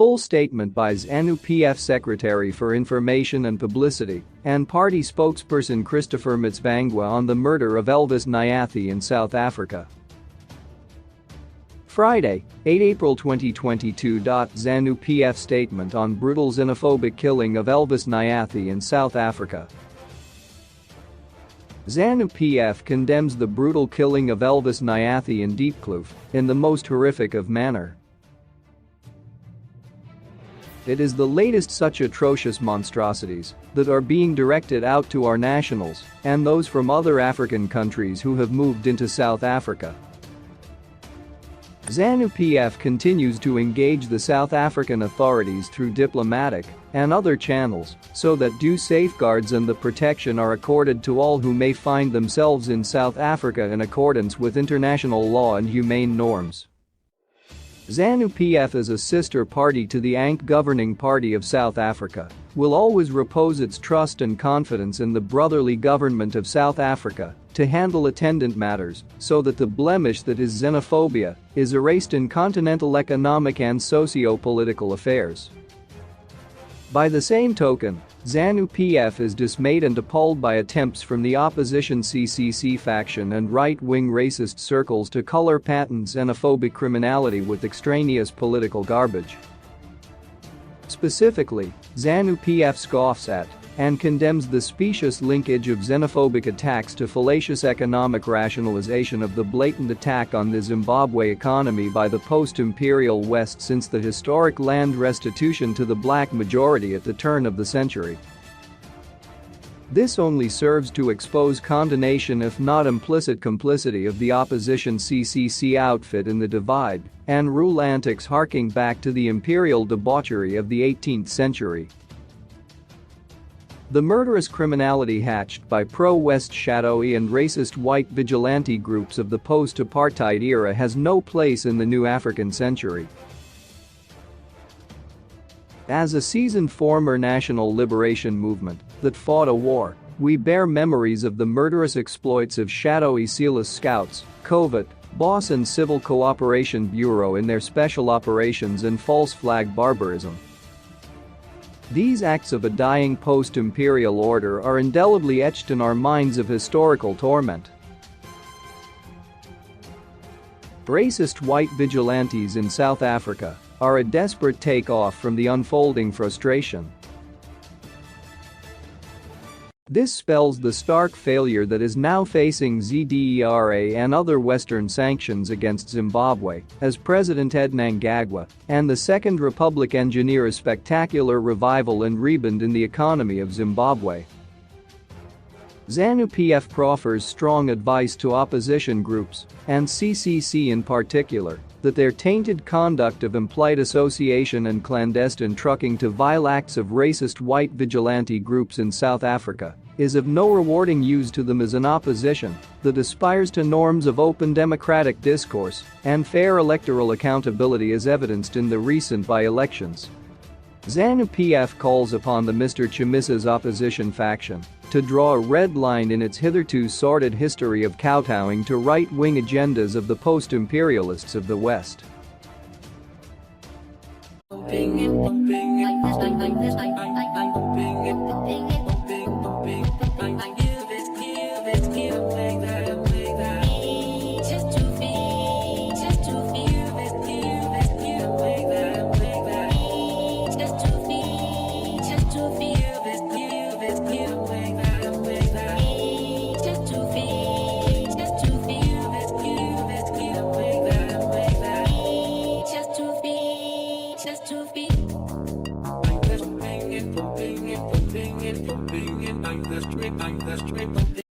full statement by ZANU PF Secretary for Information and Publicity and party spokesperson Christopher Mtsvangwa on the murder of Elvis Nyathi in South Africa. Friday, 8 April 2022. ZANU PF statement on brutal xenophobic killing of Elvis Nyathi in South Africa. ZANU PF condemns the brutal killing of Elvis Nyathi in Diepkloof in the most horrific of manner. It is the latest such atrocious monstrosities that are being directed out to our nationals and those from other African countries who have moved into South Africa. ZANU PF continues to engage the South African authorities through diplomatic and other channels so that due safeguards and the protection are accorded to all who may find themselves in South Africa in accordance with international law and humane norms. ZANU PF, as a sister party to the ANC governing party of South Africa, will always repose its trust and confidence in the brotherly government of South Africa to handle attendant matters so that the blemish that is xenophobia is erased in continental economic and socio-political affairs. By the same token, ZANU PF is dismayed and appalled by attempts from the opposition CCC faction and right-wing racist circles to color patent xenophobic criminality with extraneous political garbage. Specifically, ZANU PF scoffs at and condemns the specious linkage of xenophobic attacks to fallacious economic rationalization of the blatant attack on the Zimbabwe economy by the post-imperial West since the historic land restitution to the black majority at the turn of the century. This only serves to expose condonation if not implicit complicity of the opposition CCC outfit in the divide and rule antics harking back to the imperial debauchery of the 18th century. The murderous criminality hatched by pro-West shadowy and racist white vigilante groups of the post-apartheid era has no place in the new African century. As a seasoned former national liberation movement that fought a war, we bear memories of the murderous exploits of shadowy Silas Scouts, Covert, Boss and Civil Cooperation Bureau in their special operations and false flag barbarism. These acts of a dying post-imperial order are indelibly etched in our minds of historical torment. Racist white vigilantes in South Africa are a desperate takeoff from the unfolding frustration. This spells the stark failure that is now facing ZDERA and other Western sanctions against Zimbabwe as President Ed Mnangagwa and the Second Republic engineer a spectacular revival and rebound in the economy of Zimbabwe. ZANU PF proffers strong advice to opposition groups, and CCC in particular, that their tainted conduct of implied association and clandestine trucking to vile acts of racist white vigilante groups in South Africa is of no rewarding use to them as an opposition that aspires to norms of open democratic discourse and fair electoral accountability as evidenced in the recent by-elections. ZANU PF calls upon the Mr. Chamisa's opposition faction to draw a red line in its hitherto sordid history of kowtowing to right-wing agendas of the post-imperialists of the West. I'm the straight